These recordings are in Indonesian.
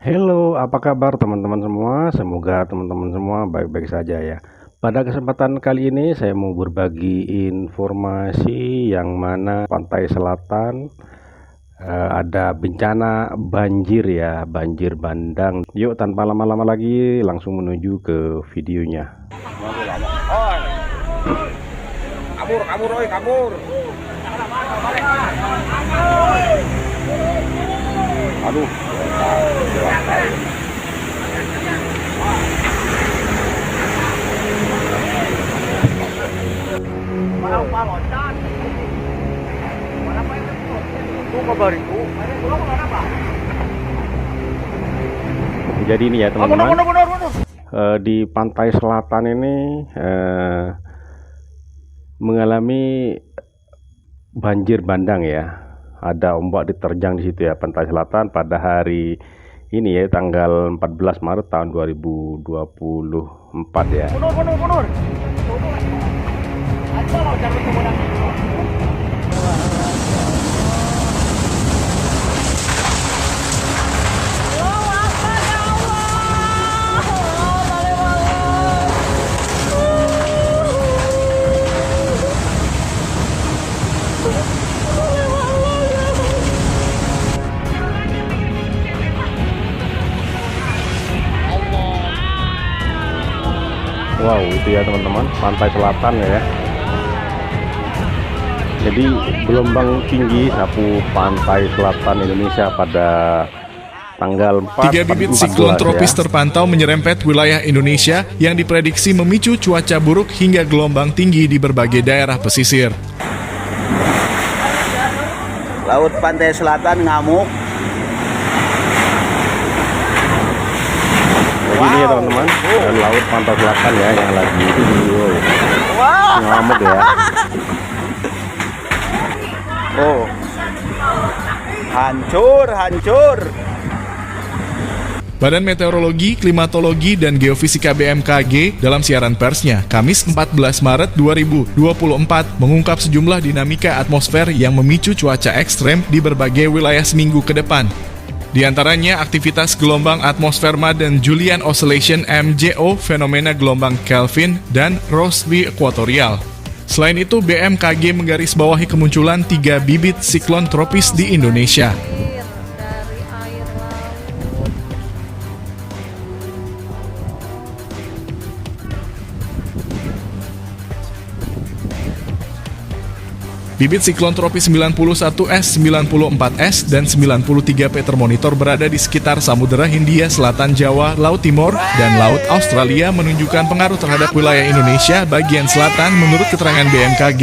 Halo, apa kabar teman-teman semua? Semoga teman-teman semua baik-baik saja ya. Pada kesempatan kali ini saya mau berbagi informasi yang mana pantai selatan ada bencana banjir ya, banjir bandang. Yuk tanpa lama-lama lagi langsung menuju ke videonya. Kabur, kabur, oi, kabur. Aduh. Jadi ini ya teman-teman, di pantai selatan ini mengalami banjir bandang ya. Ada ombak diterjang di situ ya, pantai selatan pada hari ini ya, tanggal 14 Maret tahun 2024 ya. Mundur. Wow, itu ya teman-teman, pantai selatan ya. Jadi gelombang tinggi sapu pantai selatan Indonesia pada tanggal 4 Tiga bibit siklon tropis terpantau menyerempet wilayah Indonesia yang diprediksi memicu cuaca buruk hingga gelombang tinggi di berbagai daerah pesisir. Laut pantai selatan ngamuk. Jadi ini ya teman-teman, laut pantai selatan ya yang lagi ngamuk ya. Oh. Hancur. Badan Meteorologi, Klimatologi, dan Geofisika BMKG dalam siaran persnya Kamis 14 Maret 2024 mengungkap sejumlah dinamika atmosfer yang memicu cuaca ekstrem di berbagai wilayah seminggu ke depan. Di antaranya aktivitas gelombang atmosfer dan Julian Oscillation MJO, fenomena gelombang Kelvin, dan Rossby ekuatorial. Selain itu, BMKG menggarisbawahi kemunculan 3 bibit siklon tropis di Indonesia. Bibit siklon tropis 91S, 94S, dan 93P termonitor berada di sekitar Samudera Hindia, Selatan Jawa, Laut Timur, dan Laut Australia menunjukkan pengaruh terhadap wilayah Indonesia bagian selatan menurut keterangan BMKG.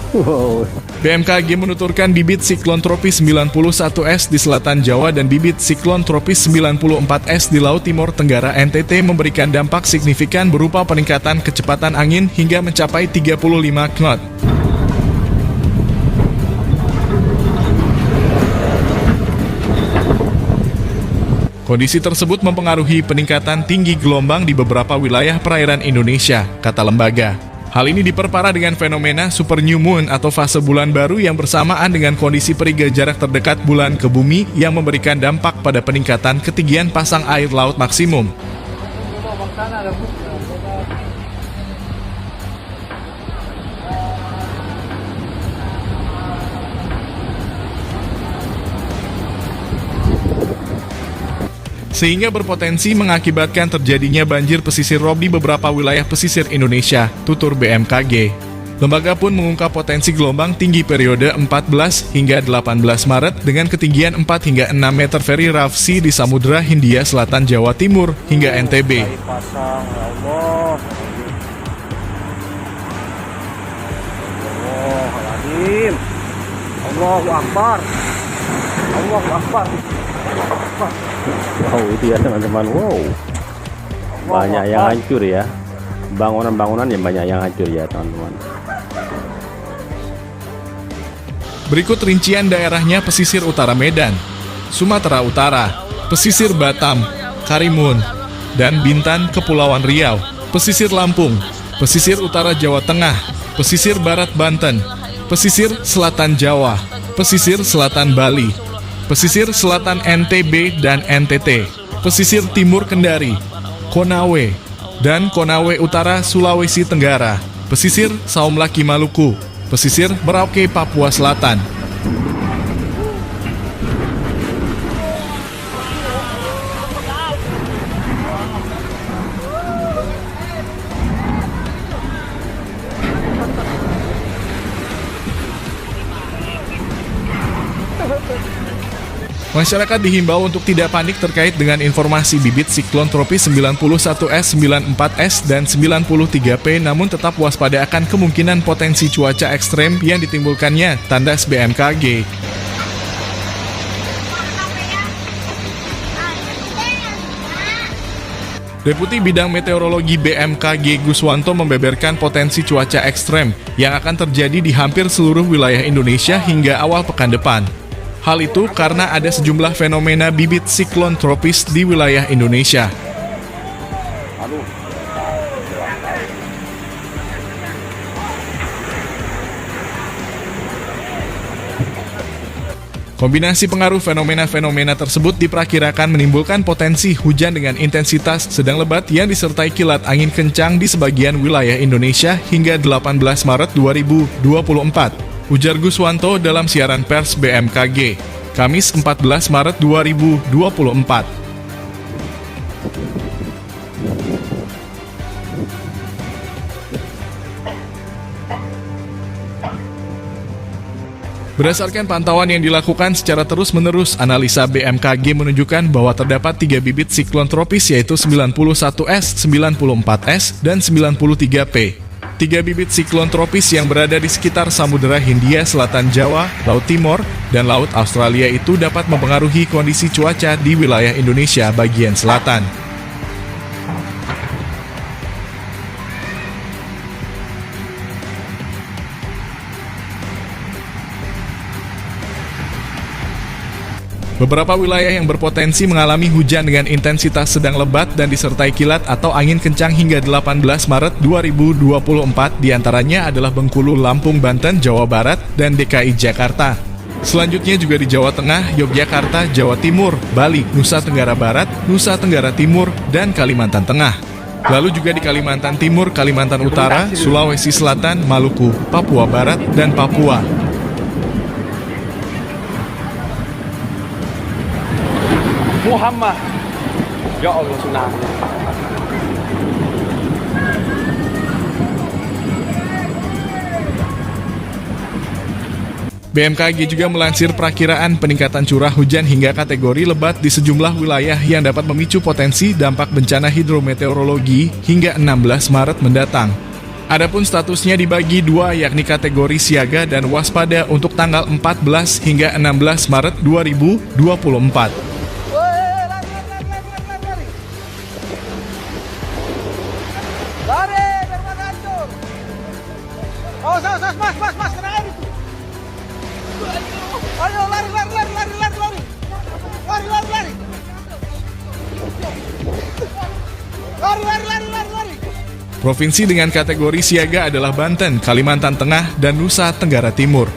Wow. BMKG menuturkan bibit siklon tropis 91S di selatan Jawa dan bibit siklon tropis 94S di Laut Timur Tenggara NTT memberikan dampak signifikan berupa peningkatan kecepatan angin hingga mencapai 35 knot. Kondisi tersebut mempengaruhi peningkatan tinggi gelombang di beberapa wilayah perairan Indonesia, kata lembaga. Hal ini diperparah dengan fenomena super new moon atau fase bulan baru yang bersamaan dengan kondisi periga jarak terdekat bulan ke bumi yang memberikan dampak pada peningkatan ketinggian pasang air laut maksimum. Sehingga berpotensi mengakibatkan terjadinya banjir pesisir rob di beberapa wilayah pesisir Indonesia, tutur BMKG. Lembaga pun mengungkap potensi gelombang tinggi periode 14 hingga 18 Maret dengan ketinggian 4 hingga 6 meter very rough sea di Samudera Hindia Selatan Jawa Timur hingga NTB. Allahu Akbar. Wow, itu ya teman-teman. Wow, banyak yang hancur ya, bangunan-bangunan yang banyak yang hancur ya teman-teman. Berikut rincian daerahnya: pesisir utara Medan, Sumatera Utara, pesisir Batam, Karimun, dan Bintan Kepulauan Riau, pesisir Lampung, pesisir utara Jawa Tengah, pesisir barat Banten, pesisir selatan Jawa, pesisir selatan Bali, pesisir selatan NTB dan NTT, pesisir timur Kendari, Konawe, dan Konawe Utara Sulawesi Tenggara, pesisir Saumlaki Maluku, pesisir Merauke Papua Selatan. Masyarakat dihimbau untuk tidak panik terkait dengan informasi bibit siklon tropis 91S, 94S, dan 93P, namun tetap waspada akan kemungkinan potensi cuaca ekstrem yang ditimbulkannya, tandas BMKG. Deputi Bidang Meteorologi BMKG Guswanto membeberkan potensi cuaca ekstrem yang akan terjadi di hampir seluruh wilayah Indonesia hingga awal pekan depan. Hal itu karena ada sejumlah fenomena bibit siklon tropis di wilayah Indonesia. Kombinasi pengaruh fenomena-fenomena tersebut diperkirakan menimbulkan potensi hujan dengan intensitas sedang lebat yang disertai kilat angin kencang di sebagian wilayah Indonesia hingga 18 Maret 2024. Ujar Guswanto dalam siaran pers BMKG, Kamis 14 Maret 2024. Berdasarkan pantauan yang dilakukan secara terus-menerus, analisa BMKG menunjukkan bahwa terdapat 3 bibit siklon tropis yaitu 91S, 94S, dan 93P. 3 bibit siklon tropis yang berada di sekitar Samudera Hindia Selatan Jawa, Laut Timor, dan Laut Australia itu dapat mempengaruhi kondisi cuaca di wilayah Indonesia bagian selatan. Beberapa wilayah yang berpotensi mengalami hujan dengan intensitas sedang lebat dan disertai kilat atau angin kencang hingga 18 Maret 2024 diantaranya adalah Bengkulu, Lampung, Banten, Jawa Barat, dan DKI Jakarta. Selanjutnya juga di Jawa Tengah, Yogyakarta, Jawa Timur, Bali, Nusa Tenggara Barat, Nusa Tenggara Timur, dan Kalimantan Tengah. Lalu juga di Kalimantan Timur, Kalimantan Utara, Sulawesi Selatan, Maluku, Papua Barat, dan Papua. Muhammad, ya Allah tsunami. BMKG juga melansir perakiraan peningkatan curah hujan hingga kategori lebat di sejumlah wilayah yang dapat memicu potensi dampak bencana hidrometeorologi hingga 16 Maret mendatang. Adapun statusnya dibagi dua, yakni kategori siaga dan waspada untuk tanggal 14 hingga 16 Maret 2024. Mas, kena air itu. Ayo, lari. Lari. Provinsi dengan kategori siaga adalah Banten, Kalimantan Tengah, dan Nusa Tenggara Timur.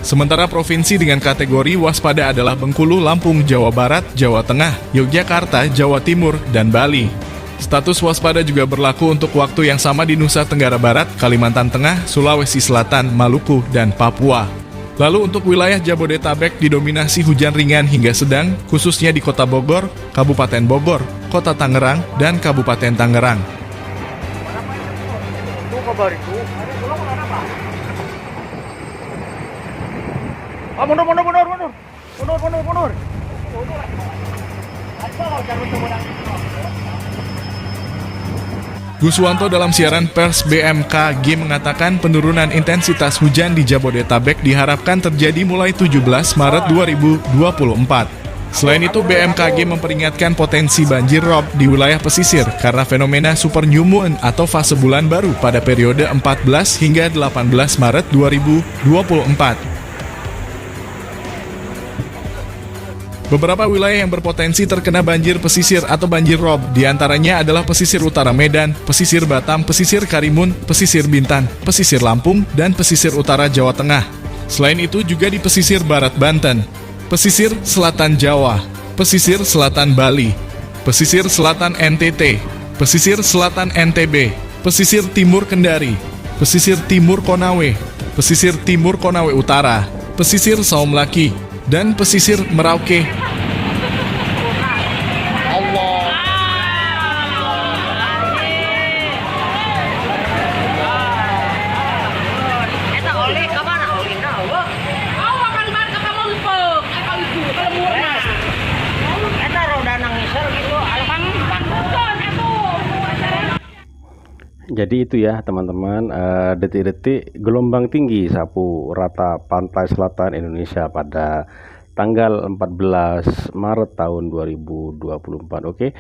Sementara provinsi dengan kategori waspada adalah Bengkulu, Lampung, Jawa Barat, Jawa Tengah, Yogyakarta, Jawa Timur, dan Bali. Status waspada juga berlaku untuk waktu yang sama di Nusa Tenggara Barat, Kalimantan Tengah, Sulawesi Selatan, Maluku, dan Papua. Lalu untuk wilayah Jabodetabek didominasi hujan ringan hingga sedang, khususnya di Kota Bogor, Kabupaten Bogor, Kota Tangerang, dan Kabupaten Tangerang. Mundur. Guswanto dalam siaran pers BMKG mengatakan penurunan intensitas hujan di Jabodetabek diharapkan terjadi mulai 17 Maret 2024. Selain itu, BMKG memperingatkan potensi banjir rob di wilayah pesisir karena fenomena super new moon atau fase bulan baru pada periode 14 hingga 18 Maret 2024. Beberapa wilayah yang berpotensi terkena banjir pesisir atau banjir rob, diantaranya adalah pesisir utara Medan, pesisir Batam, pesisir Karimun, pesisir Bintan, pesisir Lampung, dan pesisir utara Jawa Tengah. Selain itu juga di pesisir barat Banten, pesisir selatan Jawa, pesisir selatan Bali, pesisir selatan NTT, pesisir selatan NTB, pesisir timur Kendari, pesisir timur Konawe, pesisir timur Konawe Utara, pesisir Saum Laki, dan pesisir Merauke. Jadi itu ya teman-teman, detik-detik gelombang tinggi sapu rata pantai selatan Indonesia pada tanggal 14 Maret tahun 2024. Oke,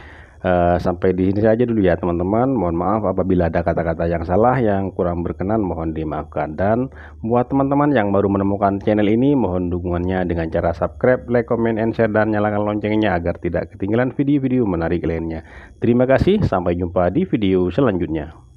sampai di sini saja dulu ya teman-teman. Mohon maaf apabila ada kata-kata yang salah, yang kurang berkenan, mohon dimaafkan. Dan buat teman-teman yang baru menemukan channel ini, mohon dukungannya dengan cara subscribe, like, comment, and share, dan nyalakan loncengnya agar tidak ketinggalan video-video menarik lainnya. Terima kasih, sampai jumpa di video selanjutnya.